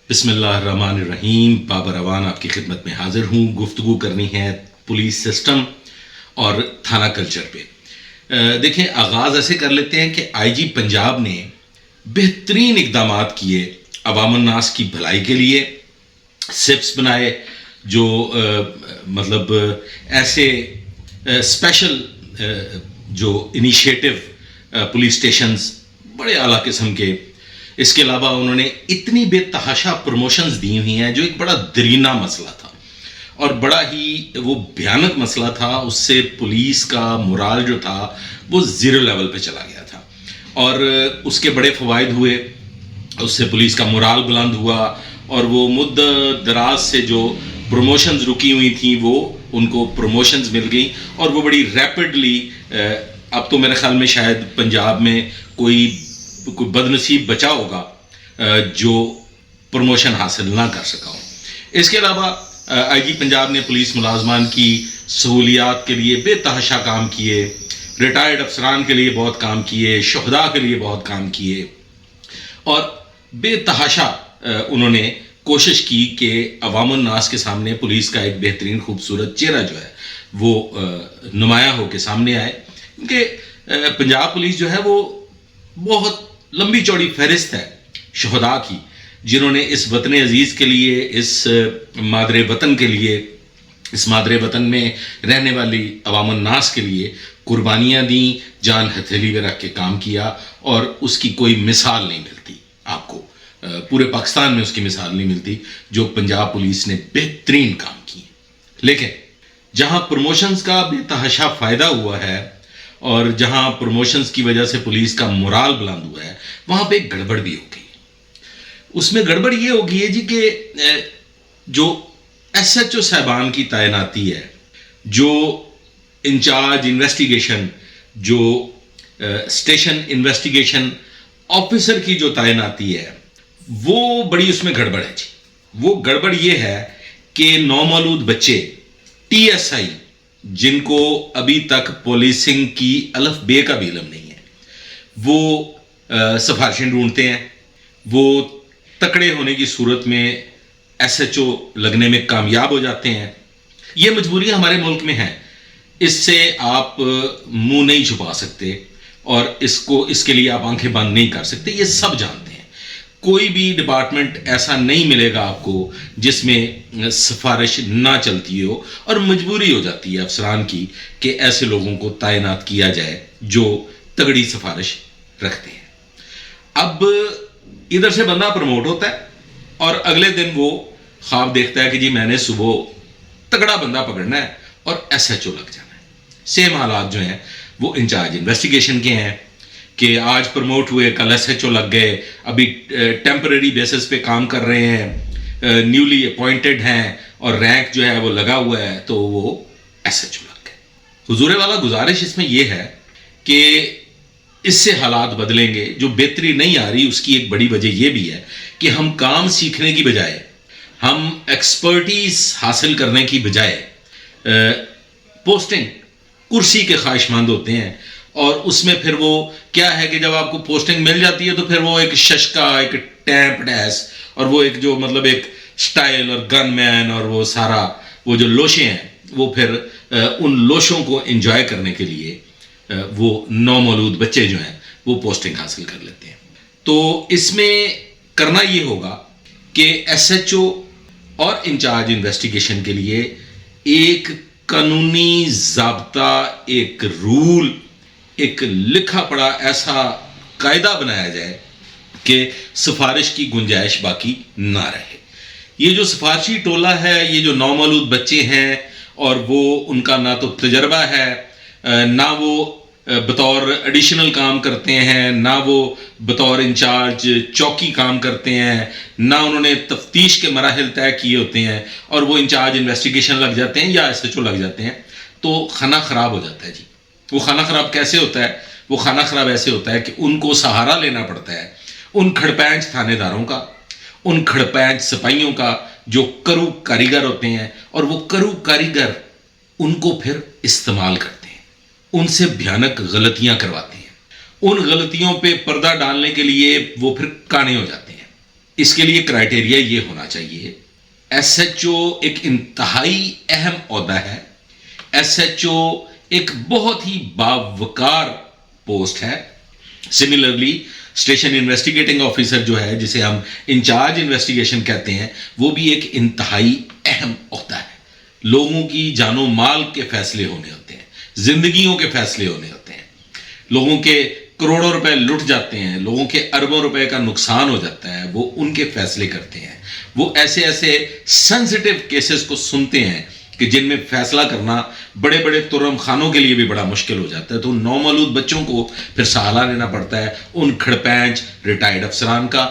بسم اللہ الرحمن الرحیم. بابر اوان آپ کی خدمت میں حاضر ہوں. گفتگو کرنی ہے پولیس سسٹم اور تھانہ کلچر پہ. دیکھیں، آغاز ایسے کر لیتے ہیں کہ آئی جی پنجاب نے بہترین اقدامات کیے عوام الناس کی بھلائی کے لیے. سپس بنائے جو مطلب ایسے اسپیشل جو انیشیٹو پولیس اسٹیشنز بڑے اعلیٰ قسم کے. اس کے علاوہ انہوں نے اتنی بے تحاشا پروموشنز دی ہوئی ہیں جو ایک بڑا درینہ مسئلہ تھا اور بڑا ہی وہ بھیانک مسئلہ تھا. اس سے پولیس کا مورال جو تھا وہ زیرو لیول پہ چلا گیا تھا اور اس کے بڑے فوائد ہوئے. اس سے پولیس کا مورال بلند ہوا اور وہ مدت دراز سے جو پروموشنز رکی ہوئی تھیں وہ ان کو پروموشنز مل گئیں اور وہ بڑی ریپڈلی. اب تو میرے خیال میں شاید پنجاب میں کوئی بد نصیب بچا ہوگا جو پروموشن حاصل نہ کر سکا ہو. اس کے علاوہ آئی جی پنجاب نے پولیس ملازمان کی سہولیات کے لیے بے تحاشا کام کیے. ریٹائرڈ افسران کے لیے بہت کام کیے, شہداء کے لیے بہت کام کیے اور بے تحاشا انہوں نے کوشش کی کہ عوام الناس کے سامنے پولیس کا ایک بہترین خوبصورت چہرہ جو ہے وہ نمایاں ہو کے سامنے آئے. کیونکہ پنجاب پولیس جو ہے وہ بہت لمبی چوڑی فہرست ہے شہداء کی جنہوں نے اس وطن عزیز کے لیے, اس مادر وطن کے لیے, اس مادر وطن میں رہنے والی عوام الناس کے لیے قربانیاں دیں, جان ہتھیلی میں رکھ کے کام کیا اور اس کی کوئی مثال نہیں ملتی. آپ کو پورے پاکستان میں اس کی مثال نہیں ملتی جو پنجاب پولیس نے بہترین کام کیے. لیکن جہاں پروموشنز کا بے تحاشا فائدہ ہوا ہے اور جہاں پروموشنز کی وجہ سے پولیس کا مورال بلند ہوا ہے وہاں پہ ایک گڑبڑ بھی ہو گئی. اس میں گڑبڑ یہ ہو گئی ہے جی کہ جو ایس ایچ او صاحبان کی تعیناتی ہے, جو انچارج انویسٹیگیشن, جو اسٹیشن انویسٹیگیشن آفیسر کی جو تعیناتی ہے وہ بڑی اس میں گڑبڑ ہے جی. وہ گڑبڑ یہ ہے کہ نومولود بچے ٹی ایس آئی جن کو ابھی تک پولیسنگ کی الف بے کا بھی علم نہیں ہے وہ سفارشیں ڈھونڈتے ہیں, وہ تکڑے ہونے کی صورت میں ایس ایچ او لگنے میں کامیاب ہو جاتے ہیں. یہ مجبوریاں ہمارے ملک میں ہیں, اس سے آپ منہ نہیں چھپا سکتے اور اس کے لیے آپ آنکھیں بند نہیں کر سکتے. یہ سب جانتے ہیں. کوئی بھی ڈپارٹمنٹ ایسا نہیں ملے گا آپ کو جس میں سفارش نہ چلتی ہو اور مجبوری ہو جاتی ہے افسران کی کہ ایسے لوگوں کو تعینات کیا جائے جو تگڑی سفارش رکھتے ہیں. اب ادھر سے بندہ پروموٹ ہوتا ہے اور اگلے دن وہ خواب دیکھتا ہے کہ جی میں نے صبح تگڑا بندہ پکڑنا ہے اور ایس ایچ او لگ جانا ہے. سیم حالات جو ہیں وہ انچارج انویسٹیگیشن کے ہیں کہ آج پروموٹ ہوئے, کل ایس ایچ او لگ گئے, ابھی ٹیمپرری بیسس پہ کام کر رہے ہیں, نیولی اپوائنٹڈ ہیں اور رینک جو ہے وہ لگا ہوا ہے تو وہ ایس ایچ او لگ گئے. حضور والا گزارش اس میں یہ ہے کہ اس سے حالات بدلیں گے. جو بہتری نہیں آ رہی اس کی ایک بڑی وجہ یہ بھی ہے کہ ہم کام سیکھنے کی بجائے, ہم ایکسپرٹیز حاصل کرنے کی بجائے پوسٹنگ کرسی کے خواہش مند ہوتے ہیں اور اس میں پھر وہ کیا ہے کہ جب آپ کو پوسٹنگ مل جاتی ہے تو پھر وہ ایک ششکا, ایک ٹیمپ ڈیس اور وہ ایک جو مطلب ایک سٹائل اور گن مین اور وہ سارا وہ جو لوشیں ہیں وہ پھر ان لوشوں کو انجوائے کرنے کے لیے وہ نومولود بچے جو ہیں وہ پوسٹنگ حاصل کر لیتے ہیں. تو اس میں کرنا یہ ہوگا کہ ایس ایچ او اور انچارج انویسٹیگیشن کے لیے ایک قانونی ضابطہ, ایک رول, ایک لکھا پڑا ایسا قاعدہ بنایا جائے کہ سفارش کی گنجائش باقی نہ رہے. یہ جو سفارشی ٹولہ ہے, یہ جو نومولود بچے ہیں اور وہ ان کا نہ تو تجربہ ہے, نہ وہ بطور ایڈیشنل کام کرتے ہیں, نہ وہ بطور انچارج چوکی کام کرتے ہیں, نہ انہوں نے تفتیش کے مراحل طے کیے ہوتے ہیں اور وہ انچارج انویسٹیگیشن لگ جاتے ہیں یا ایس ایچ او لگ جاتے ہیں تو کھانا خراب ہو جاتا ہے جی. وہ کھانا خراب کیسے ہوتا ہے؟ وہ کھانا خراب ایسے ہوتا ہے کہ ان کو سہارا لینا پڑتا ہے ان کھڑپینچ تھانے داروں کا, ان کھڑپینچ سپاہیوں کا جو کرو کاریگر ہوتے ہیں اور وہ کرو کاریگر ان کو پھر استعمال کرتے ہیں, ان سے بھیانک غلطیاں کرواتے ہیں. ان غلطیوں پہ پردہ ڈالنے کے لیے وہ پھر کانے ہو جاتے ہیں. اس کے لیے کرائٹیریا یہ ہونا چاہیے، ایس ایچ او ایک انتہائی اہم عہدہ ہے، ایس ایچ او ایک بہت ہی باوقار پوسٹ ہے. سملرلی اسٹیشن انویسٹیگیٹنگ آفیسر جو ہے، جسے ہم انچارج انویسٹیگیشن کہتے ہیں، وہ بھی ایک انتہائی اہم عہدہ ہے. لوگوں کی جان و مال کے فیصلے ہونے ہوتے ہیں، زندگیوں کے فیصلے ہونے ہوتے ہیں، لوگوں کے کروڑوں روپے لٹ جاتے ہیں، لوگوں کے اربوں روپے کا نقصان ہو جاتا ہے، وہ ان کے فیصلے کرتے ہیں. وہ ایسے سینسٹیو کیسز کو سنتے ہیں کہ جن میں فیصلہ کرنا بڑے بڑے ترم خانوں کے لیے بھی بڑا مشکل ہو جاتا ہے. تو نومولود بچوں کو پھر سہارا لینا پڑتا ہے ان کھڑپینچ ریٹائرڈ افسران کا،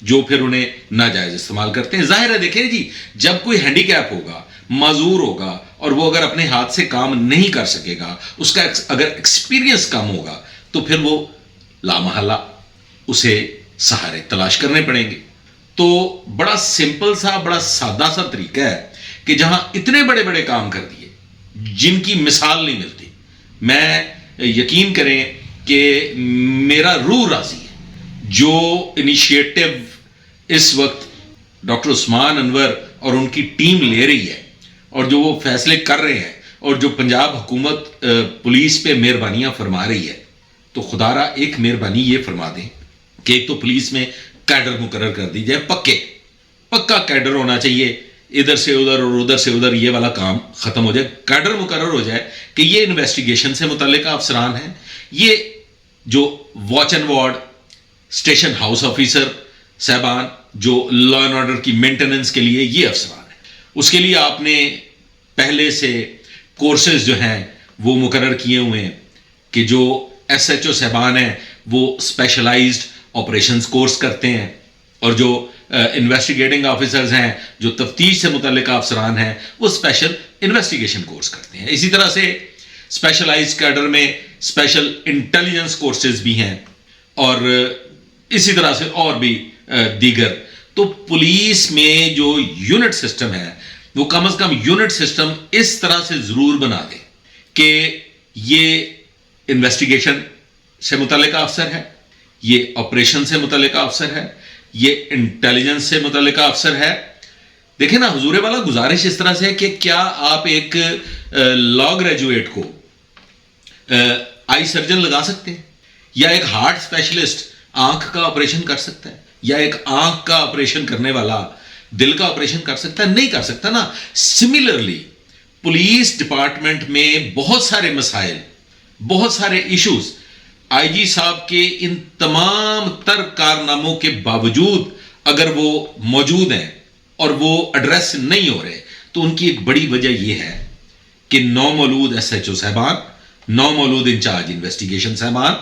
جو پھر انہیں ناجائز استعمال کرتے ہیں. ظاہر ہے، دیکھیں جی، جب کوئی ہینڈی کیپ ہوگا، معذور ہوگا، اور وہ اگر اپنے ہاتھ سے کام نہیں کر سکے گا، اس کا اگر ایکسپیرینس کم ہوگا، تو پھر وہ لامحالہ اسے سہارے تلاش کرنے پڑیں گے. تو بڑا سمپل سا، بڑا سادہ سا طریقہ ہے کہ جہاں اتنے بڑے بڑے کام کر دیے جن کی مثال نہیں ملتی، میں یقین کریں کہ میرا روح راضی ہے جو انیشیٹو اس وقت ڈاکٹر عثمان انور اور ان کی ٹیم لے رہی ہے، اور جو وہ فیصلے کر رہے ہیں، اور جو پنجاب حکومت پولیس پہ مہربانیاں فرما رہی ہے. تو خدا را ایک مہربانی یہ فرما دیں کہ ایک تو پولیس میں کیڈر مقرر کر دی جائے، پکا کیڈر ہونا چاہیے. ادھر سے ادھر اور ادھر سے ادھر یہ والا کام ختم ہو جائے. کیڈر مقرر ہو جائے کہ یہ انویسٹیگیشن سے متعلقہ افسران ہیں، یہ جو watch and ward station house officer صاحبان جو لا اینڈ آرڈر کی مینٹیننس کے لیے یہ افسران ہیں. اس کے لیے آپ نے پہلے سے کورسز جو ہیں وہ مقرر کیے ہوئے ہیں کہ جو ایس ایچ او صاحبان ہیں وہ اسپیشلائزڈ آپریشنز کورس کرتے ہیں، اور جو انویسٹیگیٹنگ آفیسرز ہیں، جو تفتیش سے متعلقہ افسران ہیں، وہ اسپیشل انویسٹیگیشن کورس کرتے ہیں. اسی طرح سے اسپیشلائزڈ کیڈر میں اسپیشل انٹیلیجنس کورسز بھی ہیں، اور اسی طرح سے اور بھی دیگر. تو پولیس میں جو یونٹ سسٹم ہے وہ کم از کم یونٹ سسٹم اس طرح سے ضرور بنا دے کہ یہ انویسٹیگیشن سے متعلقہ افسر ہے، یہ آپریشن سے متعلقہ افسر ہے، یہ انٹیلیجنس سے متعلقہ افسر ہے. دیکھیں نا، حضور والا گزارش اس طرح سے ہے کہ کیا آپ ایک لا گریجویٹ کو آئی سرجن لگا سکتے ہیں، یا ایک ہارٹ اسپیشلسٹ آنکھ کا آپریشن کر سکتا ہے، یا ایک آنکھ کا آپریشن کرنے والا دل کا آپریشن کر سکتا ہے؟ نہیں کر سکتا نا. سملرلی پولیس ڈپارٹمنٹ میں بہت سارے مسائل، بہت سارے ایشوز آئی جی صاحب کے ان تمام تر کارناموں کے باوجود اگر وہ موجود ہیں اور وہ ایڈریس نہیں ہو رہے، تو ان کی ایک بڑی وجہ یہ ہے کہ نومولود ایس ایچ او صاحبان، نومولود انچارج انویسٹیگیشن صاحبان،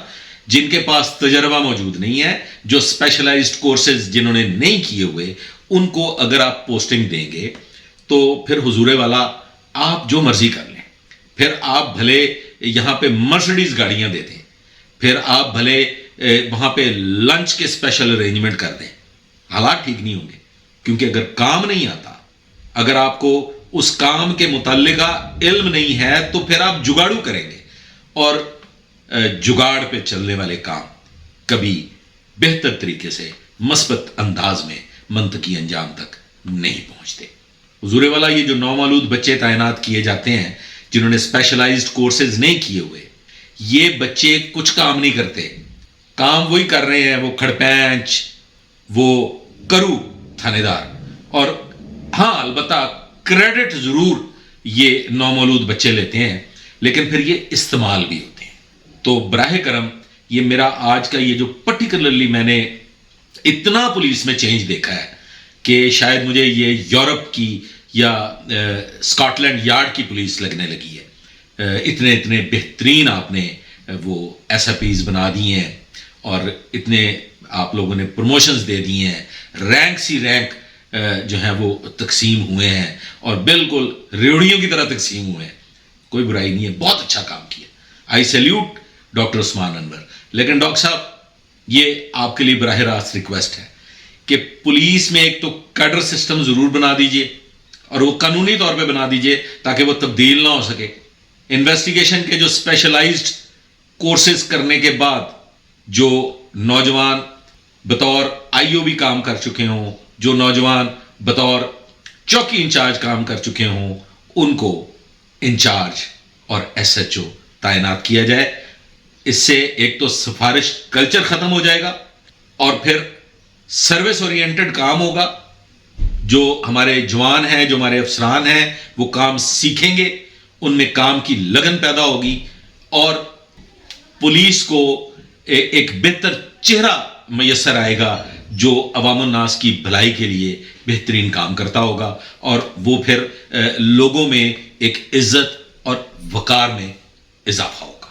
جن کے پاس تجربہ موجود نہیں ہے، جو اسپیشلائزڈ کورسز جنہوں نے نہیں کیے ہوئے، ان کو اگر آپ پوسٹنگ دیں گے تو پھر حضور والا آپ جو مرضی کر لیں. پھر آپ بھلے یہاں پہ مرسڈیز گاڑیاں دے دیں، پھر آپ بھلے وہاں پہ لنچ کے اسپیشل ارینجمنٹ کر دیں، حالات ٹھیک نہیں ہوں گے. کیونکہ اگر کام نہیں آتا، اگر آپ کو اس کام کے متعلقہ علم نہیں ہے، تو پھر آپ جگاڑو کریں گے، اور جگاڑ پہ چلنے والے کام کبھی بہتر طریقے سے مثبت انداز میں منطقی انجام تک نہیں پہنچتے. حضور والا یہ جو نومولود بچے تعینات کیے جاتے ہیں جنہوں نے اسپیشلائزڈ کورسز نہیں کیے ہوئے، یہ بچے کچھ کام نہیں کرتے، کام وہی کر رہے ہیں، وہ کھڑپینچ، وہ کرو تھانے دار. اور ہاں، البتہ کریڈٹ ضرور یہ نومولود بچے لیتے ہیں، لیکن پھر یہ استعمال بھی ہوتے ہیں. تو براہ کرم یہ میرا آج کا یہ جو پرٹیکولرلی میں نے اتنا پولیس میں چینج دیکھا ہے کہ شاید مجھے یہ یورپ کی یا اسکاٹ لینڈ یارڈ کی پولیس لگنے لگی ہے. اتنے بہترین آپ نے وہ ایس ایف پیز بنا دی ہیں، اور اتنے آپ لوگوں نے پروموشنز دے دی ہیں، رینک سی رینک جو ہیں وہ تقسیم ہوئے ہیں، اور بالکل ریوڑیوں کی طرح تقسیم ہوئے ہیں. کوئی برائی نہیں ہے، بہت اچھا کام کیا. آئی سیلیوٹ ڈاکٹر عثمان انور. لیکن ڈاکٹر صاحب، یہ آپ کے لیے براہ راست ریکویسٹ ہے کہ پولیس میں ایک تو کیڈر سسٹم ضرور بنا دیجئے، اور وہ قانونی طور پہ بنا دیجئے تاکہ وہ تبدیل نہ ہو سکے. انویسٹیگیشن کے جو اسپیشلائزڈ کورسز کرنے کے بعد جو نوجوان بطور آئی او بھی کام کر چکے ہوں، جو نوجوان بطور چوکی انچارج کام کر چکے ہوں، ان کو انچارج اور ایس ایچ او تعینات کیا جائے. اس سے ایک تو سفارش کلچر ختم ہو جائے گا اور پھر سروس اورینٹڈ کام ہوگا. جو ہمارے جوان ہیں، جو ہمارے افسران ہیں، وہ کام سیکھیں گے، ان میں کام کی لگن پیدا ہوگی اور پولیس کو ایک بہتر چہرہ میسر آئے گا جو عوام الناس کی بھلائی کے لیے بہترین کام کرتا ہوگا، اور وہ پھر لوگوں میں ایک عزت اور وقار میں اضافہ ہوگا.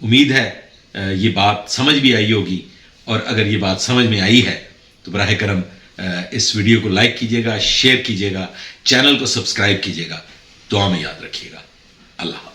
امید ہے یہ بات سمجھ بھی آئی ہوگی، اور اگر یہ بات سمجھ میں آئی ہے تو براہ کرم اس ویڈیو کو لائک کیجیے گا، شیئر کیجیے گا، چینل کو سبسکرائب کیجیے گا. دعا میں یاد رکھیے گا. اللہ حافظ.